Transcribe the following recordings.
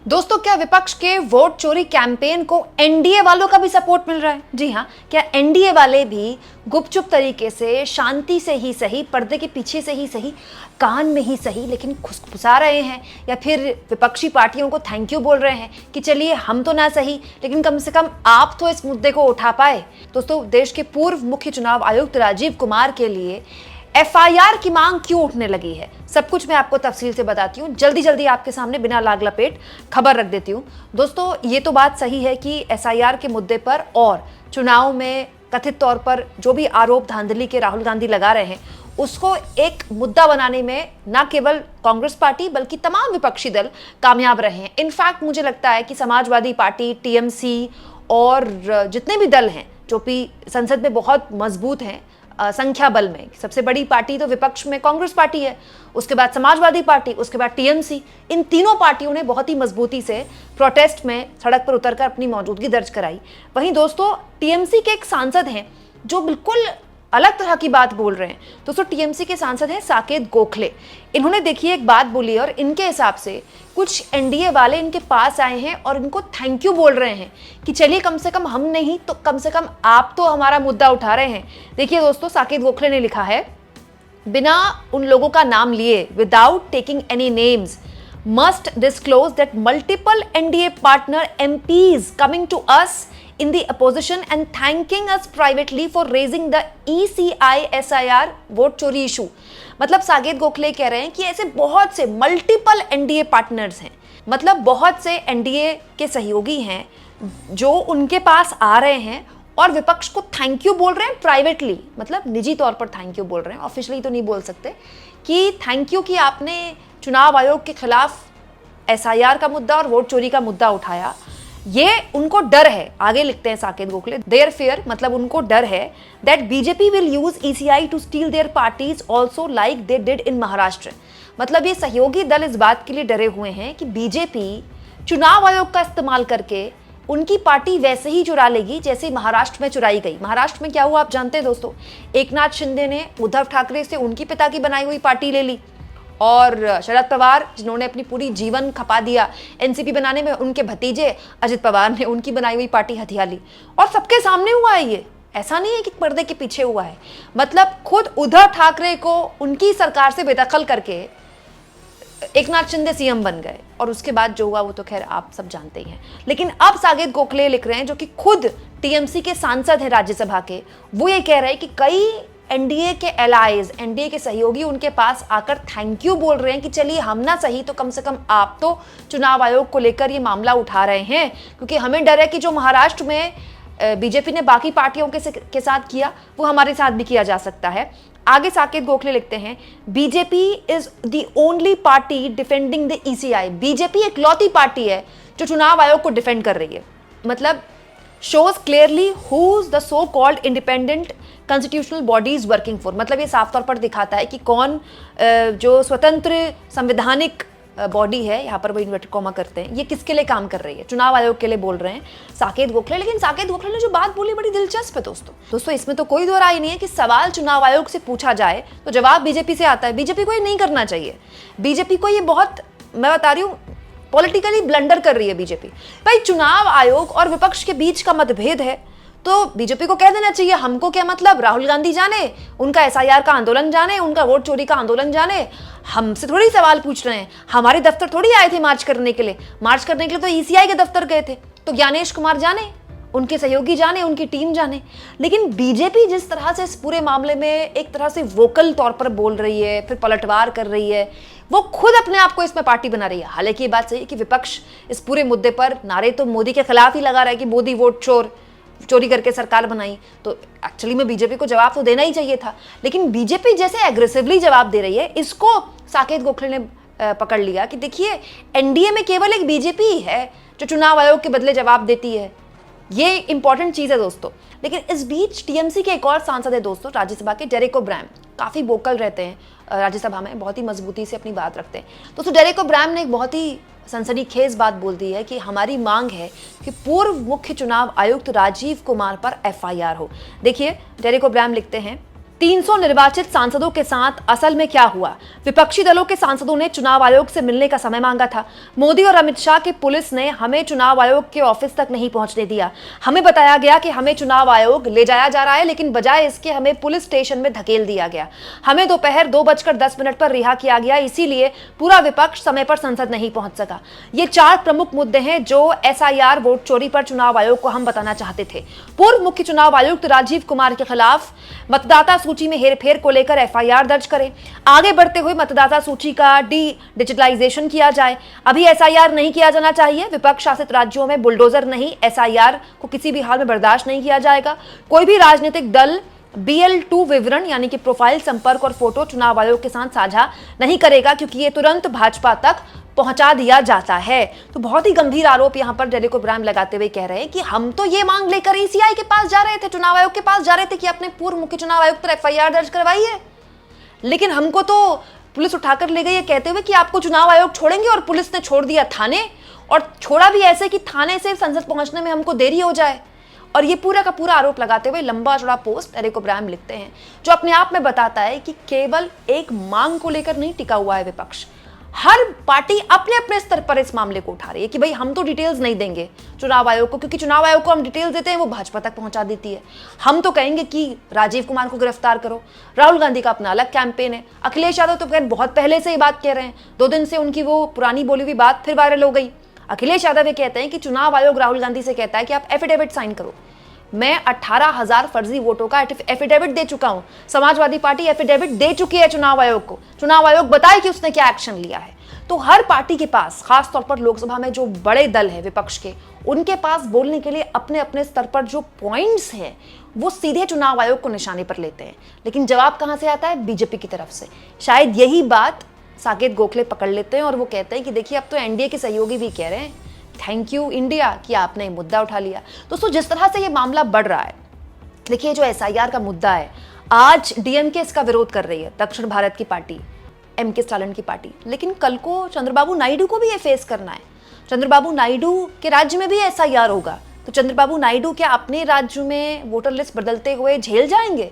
दोस्तों, क्या विपक्ष के वोट चोरी कैंपेन को एनडीए वालों का भी सपोर्ट मिल रहा है? जी हाँ, क्या एनडीए वाले भी गुपचुप तरीके से, शांति से ही सही, पर्दे के पीछे से ही सही, कान में ही सही, लेकिन खुसखुसा रहे हैं, या फिर विपक्षी पार्टियों को थैंक यू बोल रहे हैं कि चलिए हम तो ना सही लेकिन कम से कम आप तो इस मुद्दे को उठा पाए? दोस्तों, देश के पूर्व मुख्य चुनाव आयुक्त राजीव कुमार के लिए एफआईआर की मांग क्यों उठने लगी है, सब कुछ मैं आपको तफसील से बताती हूँ। जल्दी आपके सामने बिना लाग लपेट खबर रख देती हूँ। दोस्तों, ये तो बात सही है कि एसआईआर के मुद्दे पर और चुनाव में कथित तौर पर जो भी आरोप धांधली के राहुल गांधी लगा रहे हैं, उसको एक मुद्दा बनाने में न केवल कांग्रेस पार्टी बल्कि तमाम विपक्षी दल कामयाब रहे हैं। इनफैक्ट मुझे लगता है कि समाजवादी पार्टी, टीएमसी और जितने भी दल हैं जो भी संसद में बहुत मजबूत हैं संख्या बल में, सबसे बड़ी पार्टी तो विपक्ष में कांग्रेस पार्टी है, उसके बाद समाजवादी पार्टी, उसके बाद टीएमसी, इन तीनों पार्टियों ने बहुत ही मजबूती से प्रोटेस्ट में सड़क पर उतरकर अपनी मौजूदगी दर्ज कराई। वहीं दोस्तों, टीएमसी के एक सांसद हैं जो बिल्कुल अलग तरह की बात बोल रहे हैं। दोस्तों, टीएमसी के सांसद हैं साकेत गोखले। इन्होंने देखिए एक बात बोली और इनके हिसाब से कुछ एनडीए वाले इनके पास आए हैं और इनको थैंक यू बोल रहे हैं कि चलिए कम से कम हम नहीं तो कम से कम आप तो हमारा मुद्दा उठा रहे हैं। देखिए दोस्तों, साकेत गोखले ने लिखा है, बिना उन लोगों का नाम लिए, without taking any names, must disclose that multiple NDA partner MPs coming to us in the opposition and thanking us privately for raising the ECI SIR vote चोरी इशू। मतलब साकेत गोखले कह रहे हैं कि ऐसे बहुत से मल्टीपल एनडीए पार्टनर्स हैं, मतलब बहुत से एनडीए के सहयोगी हैं जो उनके पास आ रहे हैं और विपक्ष को थैंक यू बोल रहे हैं प्राइवेटली, मतलब निजी तौर पर थैंक यू बोल रहे हैं, ऑफिशियली तो नहीं बोल सकते, कि थैंक यू कि आपने चुनाव आयोग के खिलाफ एसआईआर का मुद्दा और वोट चोरी का मुद्दा उठाया। ये उनको डर है, आगे लिखते हैं साकेत गोखले, देयर फियर, मतलब उनको डर है, that BJP will use ECI to steal their parties also like they did in Maharashtra. मतलब ये सहयोगी दल इस बात के लिए डरे हुए हैं कि बीजेपी चुनाव आयोग का इस्तेमाल करके उनकी पार्टी वैसे ही चुरा लेगी जैसे महाराष्ट्र में चुराई गई। महाराष्ट्र में क्या हुआ आप जानते हैं दोस्तों, एकनाथ शिंदे ने उद्धव ठाकरे से उनकी पिता की बनाई हुई पार्टी ले ली, और शरद पवार जिन्होंने अपनी पूरी जीवन खपा दिया एनसीपी बनाने में, उनके भतीजे अजित पवार ने उनकी बनाई हुई पार्टी हथिया ली। और सबके सामने हुआ है ये, ऐसा नहीं है कि पर्दे के पीछे हुआ है। मतलब खुद उद्धव ठाकरे को उनकी सरकार से बेदखल करके एकनाथ शिंदे सीएम बन गए, और उसके बाद जो हुआ वो तो खैर आप सब जानते ही हैं। लेकिन अब साकेत गोखले लिख रहे हैं, जो कि खुद टीएमसी के सांसद हैं राज्यसभा के, वो ये कह रहे हैं कि कई एनडीए के एलाइज, एनडीए के सहयोगी उनके पास आकर थैंक यू बोल रहे हैं कि चलिए हम ना सही तो कम से कम आप तो चुनाव आयोग को लेकर ये मामला उठा रहे हैं, क्योंकि हमें डर है कि जो महाराष्ट्र में बीजेपी ने बाकी पार्टियों के साथ किया वो हमारे साथ भी किया जा सकता है। आगे साकेत गोखले लिखते हैं, BJP is the only party defending the ECI. BJP एक लौती पार्टी है जो चुनाव आयोग को डिफेंड कर रही है। मतलब shows clearly who's the so called independent constitutional body is working for। मतलब ये साफ तौर पर दिखाता है कि कौन जो स्वतंत्र संवैधानिक बॉडी है, यहाँ पर वो इन्वर्टेड कॉमा करते हैं, ये किसके लिए काम कर रही है, चुनाव आयोग के लिए बोल रहे हैं साकेत गोखले। लेकिन साकेत गोखले ने जो बात बोली बड़ी दिलचस्प है दोस्तों, इसमें तो कोई दो राय नहीं है कि सवाल चुनाव आयोग से पूछा जाए तो जवाब बीजेपी से आता है। बीजेपी को ये नहीं करना चाहिए, बीजेपी को ये बहुत, मैं बता रही हूँ, पॉलिटिकली ब्लंडर कर रही है बीजेपी। भाई चुनाव आयोग और विपक्ष के बीच का मतभेद है तो बीजेपी को कह देना चाहिए, हमको क्या मतलब, राहुल गांधी जाने, उनका एसआईआर का आंदोलन जाने, उनका वोट चोरी का आंदोलन जाने, हमसे थोड़ी सवाल पूछ रहे हैं, हमारे दफ्तर थोड़ी आए थे मार्च करने के लिए तो ईसीआई के दफ्तर गए थे, तो ज्ञानेश कुमार जाने, उनके सहयोगी जाने, उनकी टीम जाने। लेकिन बीजेपी जिस तरह से इस पूरे मामले में एक तरह से वोकल तौर पर बोल रही है, फिर पलटवार कर रही है, वो खुद अपने आप को इसमें पार्टी बना रही है। हालांकि ये बात सही है कि विपक्ष इस पूरे मुद्दे पर नारे तो मोदी के खिलाफ ही लगा रहा है कि मोदी वोट चोरी करके सरकार बनाई, तो एक्चुअली में बीजेपी को जवाब तो देना ही चाहिए था। लेकिन बीजेपी जैसे एग्रेसिवली जवाब दे रही है, इसको साकेत गोखले ने पकड़ लिया कि देखिए एनडीए में केवल एक बीजेपी ही है जो चुनाव आयोग के बदले जवाब देती है। ये इंपॉर्टेंट चीज है दोस्तों। लेकिन इस बीच टीएमसी के एक और सांसद है दोस्तों, राज्यसभा के डेरेक ओब्रायन, काफी वोकल रहते हैं राज्यसभा में, बहुत ही मजबूती से अपनी बात रखते हैं। दोस्तों, डेरेक ओब्रायन ने एक बहुत ही सनसनीखेज बात बोल दी है कि हमारी मांग है कि पूर्व मुख्य चुनाव आयुक्त राजीव कुमार पर एफआईआर हो। देखिए डेरेक ओब्रायन लिखते हैं, 300 निर्वाचित सांसदों के साथ असल में क्या हुआ? विपक्षी दलों के सांसदों ने चुनाव आयोग से मिलने का समय मांगा था। मोदी और अमित शाह की पुलिस ने हमें चुनाव आयोग के ऑफिस तक नहीं पहुंचने दिया। हमें बताया गया कि हमें चुनाव आयोग ले जाया जा रहा है, लेकिन बजाय इसके हमें पुलिस स्टेशन में धकेल दिया गया। हमें दोपहर 2:10 पर रिहा किया गया, इसीलिए पूरा विपक्ष समय पर संसद नहीं पहुंच सका। ये 4 प्रमुख मुद्दे हैं जो एसआईआर वोट चोरी पर चुनाव आयोग को हम बताना चाहते थे। पूर्व मुख्य चुनाव आयुक्त राजीव कुमार के खिलाफ मतदाता सूची में हेरफेर को लेकर एफआईआर दर्ज करें। आगे बढ़ते हुए मतदाता सूची का डिजिटलाइजेशन किया जाए। अभी एसआईआर नहीं किया जाना चाहिए। विपक्ष शासित राज्यों में बुलडोजर नहीं, एसआईआर को किसी भी हाल में बर्दाश्त नहीं किया जाएगा। कोई भी राजनीतिक दल BL2 विवरण यानी कि प्रोफाइल, संपर्क और फोटो चुनाव आयोग के साथ साझा नहीं करेगा, क्योंकि ये तुरंत भाजपा तक पहुंचा दिया जाता है। तो बहुत ही गंभीर आरोप यहां पर डेरेक ओब्रायन लगाते हुए कह रहे हैं कि हम तो ये मांग लेकर ईसीआई के पास जा रहे थे, चुनाव आयोग के पास जा रहे थे कि अपने पूर्व मुख्य चुनाव आयुक्त पर एफआईआर दर्ज करवाइए, लेकिन हमको तो पुलिस उठाकर ले गई ये कहते हुए कि आपको चुनाव आयोग छोड़ेंगे, और पुलिस ने छोड़ दिया थाने, और छोड़ा भी ऐसे कि थाने से संसद पहुंचने में हमको देरी हो जाए। और ये पूरा का पूरा आरोप लगाते हुए लंबा चौड़ा पोस्ट डेरेक ओब्रायन लिखते हैं, जो अपने आप में बताता है कि केवल एक मांग को लेकर नहीं टिका हुआ है विपक्ष। हर पार्टी अपने अपने स्तर पर इस मामले को उठा रही है कि भाई हम तो डिटेल्स नहीं देंगे चुनाव आयोग को, क्योंकि चुनाव आयोग को हम डिटेल्स देते हैं वो भाजपा तक पहुंचा देती है। हम तो कहेंगे कि राजीव कुमार को गिरफ्तार करो। राहुल गांधी का अपना अलग कैंपेन है। अखिलेश यादव तो बहुत पहले से ही बात कह रहे हैं। 2 दिन से उनकी वो पुरानी बोली हुई बात फिर वायरल हो गई। अखिलेश यादव ये कहते हैं कि चुनाव आयोग राहुल गांधी से कहता है कि आप एफिडेविट साइन करो। मैं 18,000 फर्जी वोटों का एफिडेविट दे चुका हूं। समाजवादी पार्टी एफिडेविट दे चुकी है चुनाव आयोग को। चुनाव आयोग बताए कि उसने क्या एक्शन लिया है। तो हर पार्टी के पास, खासतौर पर लोकसभा में जो बड़े दल है विपक्ष के, उनके पास बोलने के लिए अपने अपने स्तर पर जो पॉइंट्स हैं वो सीधे चुनाव आयोग को निशाने पर लेते हैं। लेकिन जवाब कहां से आता है? बीजेपी की तरफ से। शायद यही बात साकेत गोखले पकड़ लेते हैं और वो कहते हैं कि देखिए अब तो एनडीए के सहयोगी भी कह रहे हैं थैंक यू इंडिया कि आपने ये मुद्दा उठा लिया। दोस्तों, जिस तरह से ये मामला बढ़ रहा है, देखिए जो एसआईआर का मुद्दा है, आज डीएमके इसका विरोध कर रही है, दक्षिण भारत की पार्टी, एमके स्टालिन की पार्टी, लेकिन कल को चंद्रबाबू नायडू को भी ये फेस करना है। चंद्रबाबू नायडू के राज्य में भी एसआईआर होगा, तो चंद्रबाबू नायडू क्या अपने राज्य में वोटर लिस्ट बदलते हुए झेल जाएंगे?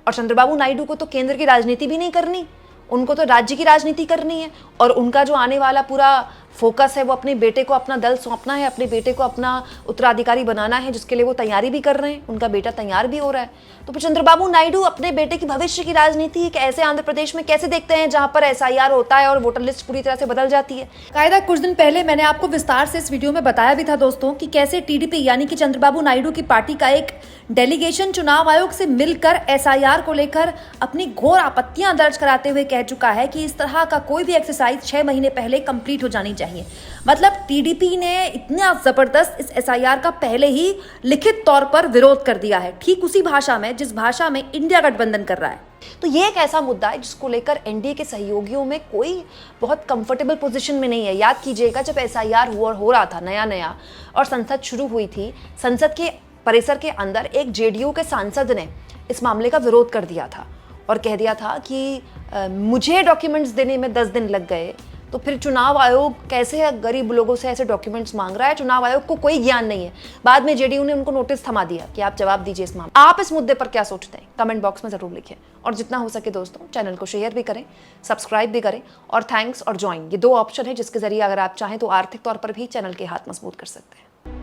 और चंद्रबाबू नायडू को तो केंद्र की राजनीति भी नहीं करनी, उनको तो राज्य की राजनीति करनी है। और उनका जो आने वाला पूरा फोकस है वो अपने बेटे को अपना दल सौंपना है, अपने बेटे को अपना उत्तराधिकारी बनाना है, जिसके लिए वो तैयारी भी कर रहे हैं। उनका बेटा तैयार भी हो रहा है। तो फिर चंद्रबाबू नायडू अपने बेटे की भविष्य की राजनीति एक ऐसे आंध्र प्रदेश में कैसे देखते हैं जहां पर एसआईआर होता है और वोटर लिस्ट पूरी तरह से बदल जाती है? कायदा कुछ दिन पहले मैंने आपको विस्तार से इस वीडियो में बताया भी था दोस्तों कि कैसे टीडीपी यानी कि चंद्रबाबू नायडू की पार्टी का एक डेलीगेशन चुनाव आयोग से मिलकर एसआईआर को लेकर अपनी घोर आपत्तियां दर्ज कराते हुए कह चुका है कि इस तरह का कोई भी एक्सरसाइज 6 महीने पहले कंप्लीट हो जानी चाहिए। मतलब टीडीपी ने इतना जबरदस्त इस एसआईआर का पहले ही लिखित तौर पर विरोध कर दिया है, ठीक उसी भाषा में जिस भाषा में इंडिया गठबंधन कर रहा है। तो ये एक ऐसा मुद्दा है जिसको लेकर एनडीए के सहयोगियों में कोई बहुत कंफर्टेबल पोजीशन में नहीं है। याद कीजिएगा जब एसआईआर हो रहा था नया नया और संसद शुरू हुई थी, संसद के परिसर के अंदर एक जेडीयू के सांसद ने इस मामले का विरोध कर दिया था और कह दिया था कि मुझे डॉक्यूमेंट्स देने में 10 दिन लग गए, तो फिर चुनाव आयोग कैसे गरीब लोगों से ऐसे डॉक्यूमेंट्स मांग रहा है? चुनाव आयोग को कोई ज्ञान नहीं है। बाद में जेडीयू ने उनको नोटिस थमा दिया कि आप जवाब दीजिए इस मामले। आप इस मुद्दे पर क्या सोचते हैं? कमेंट बॉक्स में जरूर लिखें और जितना हो सके दोस्तों चैनल को शेयर भी करें, सब्सक्राइब भी करें और थैंक्स और ज्वाइन, ये 2 ऑप्शन है जिसके जरिए अगर आप चाहें तो आर्थिक तौर पर भी चैनल के हाथ मजबूत कर सकते हैं।